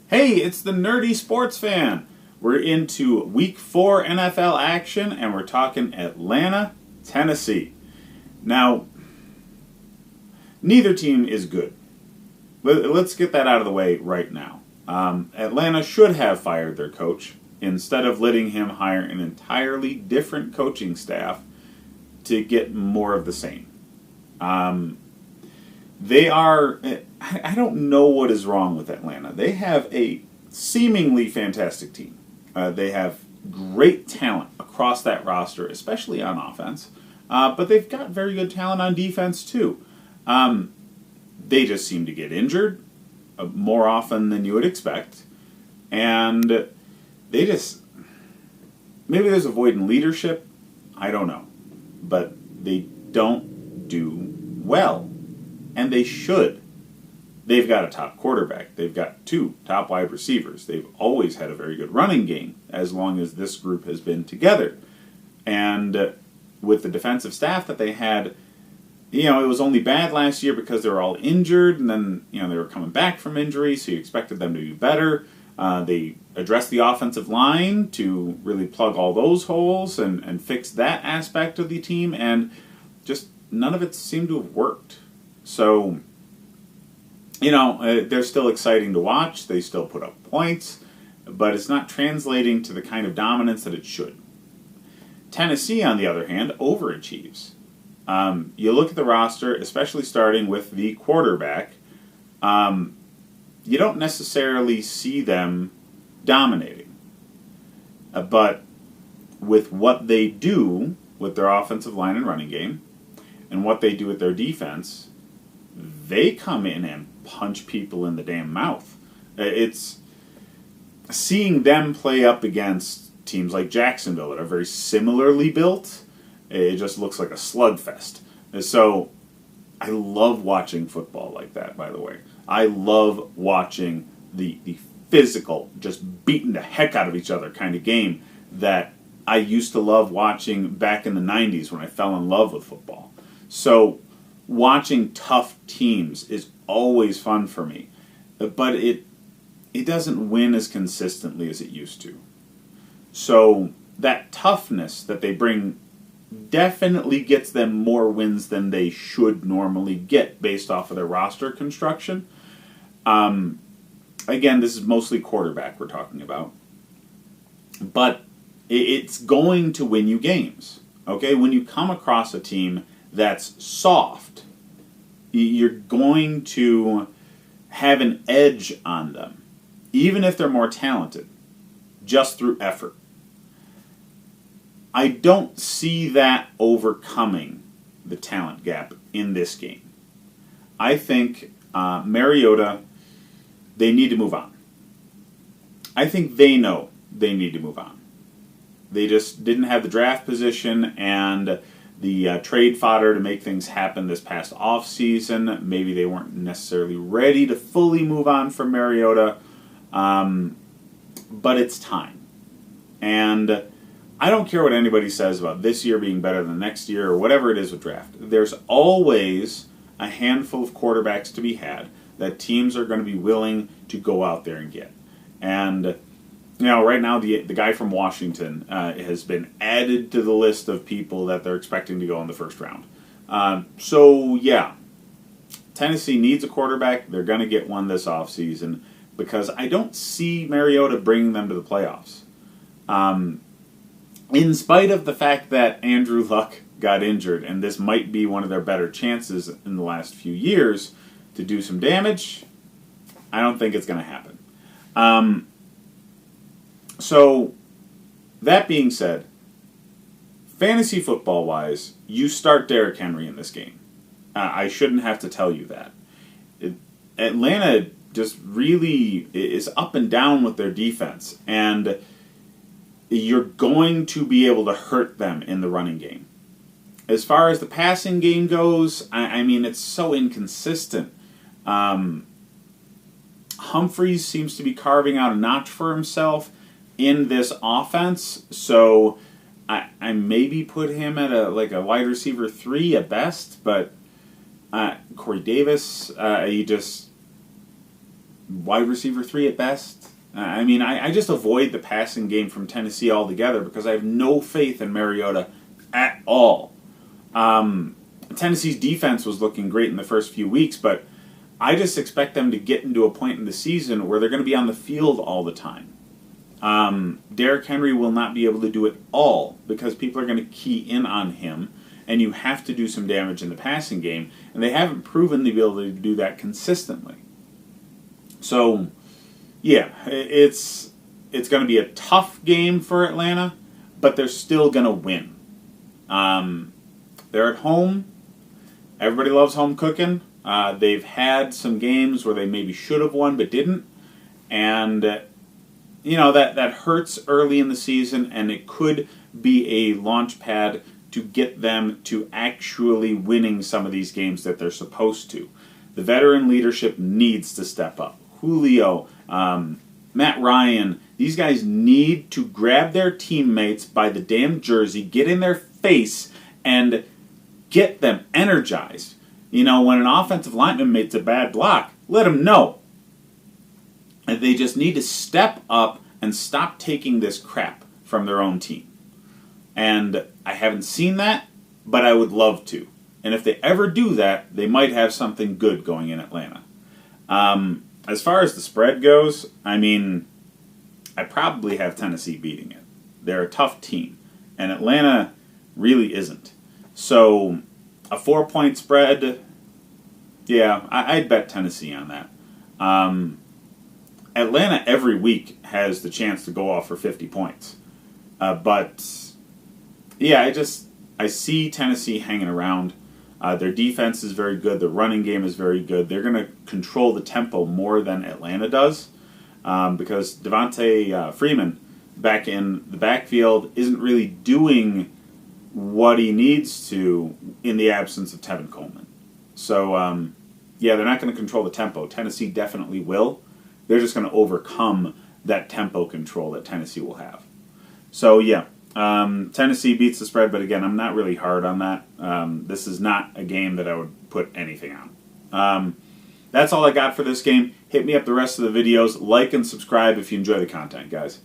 Hey, it's the Nerdy Sports Fan. We're into Week 4 NFL action, and we're talking Atlanta, Tennessee. Now, neither team is good. Let's get that out of the way right now. Atlanta should have fired their coach instead of letting him hire an entirely different coaching staff to get more of the same. I don't know what is wrong with Atlanta. They have a seemingly fantastic team. They have great talent across that roster, especially on offense. But they've got very good talent on defense, too. They just seem to get injured more often than you would expect. And they just... Maybe there's a void in leadership. I don't know. But they don't do well. And they should. They've got a top quarterback. They've got 2 top wide receivers. They've always had a very good running game as long as this group has been together. And with the defensive staff that they had, it was only bad last year because they were all injured, and then, they were coming back from injury, so you expected them to do better. They addressed the offensive line to really plug all those holes and fix that aspect of the team, and just none of it seemed to have worked. So, they're still exciting to watch. They still put up points, but it's not translating to the kind of dominance that it should. Tennessee, on the other hand, overachieves. You look at the roster, especially starting with the quarterback, you don't necessarily see them dominating. But with what they do with their offensive line and running game, and what they do with their defense, they come in and punch people in the damn mouth. It's seeing them play up against teams like Jacksonville that are very similarly built. It just looks like a slugfest. So I love watching football like that, by the way. I love watching the physical, just beating the heck out of each other kind of game that I used to love watching back in the 90s when I fell in love with football. So watching tough teams is always fun for me, but it doesn't win as consistently as it used to. So that toughness that they bring definitely gets them more wins than they should normally get based off of their roster construction. Again, this is mostly quarterback we're talking about, but it's going to win you games. Okay, when you come across a team that's soft, you're going to have an edge on them, even if they're more talented, just through effort. I don't see that overcoming the talent gap in this game. I think Mariota, they need to move on. I think they know they need to move on. They just didn't have the draft position and the trade fodder to make things happen this past offseason. Maybe they weren't necessarily ready to fully move on from Mariota, but it's time. And I don't care what anybody says about this year being better than next year or whatever it is with draft. There's always a handful of quarterbacks to be had that teams are going to be willing to go out there and get. And right now the guy from Washington has been added to the list of people that they're expecting to go in the first round. Tennessee needs a quarterback. They're going to get one this offseason because I don't see Mariota bringing them to the playoffs. In spite of the fact that Andrew Luck got injured, and this might be one of their better chances in the last few years to do some damage, I don't think it's going to happen. So, that being said, fantasy football-wise, you start Derrick Henry in this game. I shouldn't have to tell you that. Atlanta just really is up and down with their defense, and you're going to be able to hurt them in the running game. As far as the passing game goes, I mean, it's so inconsistent. Humphreys seems to be carving out a notch for himself in this offense, so I maybe put him at a wide receiver 3 at best, but Corey Davis, wide receiver 3 at best. I mean, I just avoid the passing game from Tennessee altogether because I have no faith in Mariota at all. Tennessee's defense was looking great in the first few weeks, but I just expect them to get into a point in the season where they're going to be on the field all the time. Derrick Henry will not be able to do it all because people are going to key in on him, and you have to do some damage in the passing game, and they haven't proven the ability to do that consistently. So, yeah, it's going to be a tough game for Atlanta, but they're still going to win. They're at home. Everybody loves home cooking. They've had some games where they maybe should have won but didn't, and that hurts early in the season, and it could be a launch pad to get them to actually winning some of these games that they're supposed to. The veteran leadership needs to step up. Julio, Matt Ryan, these guys need to grab their teammates by the damn jersey, get in their face, and get them energized. When an offensive lineman makes a bad block, let them know. And they just need to step up and stop taking this crap from their own team. And I haven't seen that, but I would love to. And if they ever do that, they might have something good going in Atlanta. As far as the spread goes, I mean, I probably have Tennessee beating it. They're a tough team, and Atlanta really isn't. So, a 4-point spread, yeah, I'd bet Tennessee on that. Atlanta every week has the chance to go off for 50 points. But, yeah, I see Tennessee hanging around. Their defense is very good. Their running game is very good. They're going to control the tempo more than Atlanta does because Devontae Freeman back in the backfield isn't really doing what he needs to in the absence of Tevin Coleman. So, yeah, they're not going to control the tempo. Tennessee definitely will. They're just going to overcome that tempo control that Tennessee will have. So, yeah. Tennessee beats the spread, but again, I'm not really hard on that. This is not a game that I would put anything on. That's all I got for this game. Hit me up the rest of the videos. Like and subscribe if you enjoy the content, guys.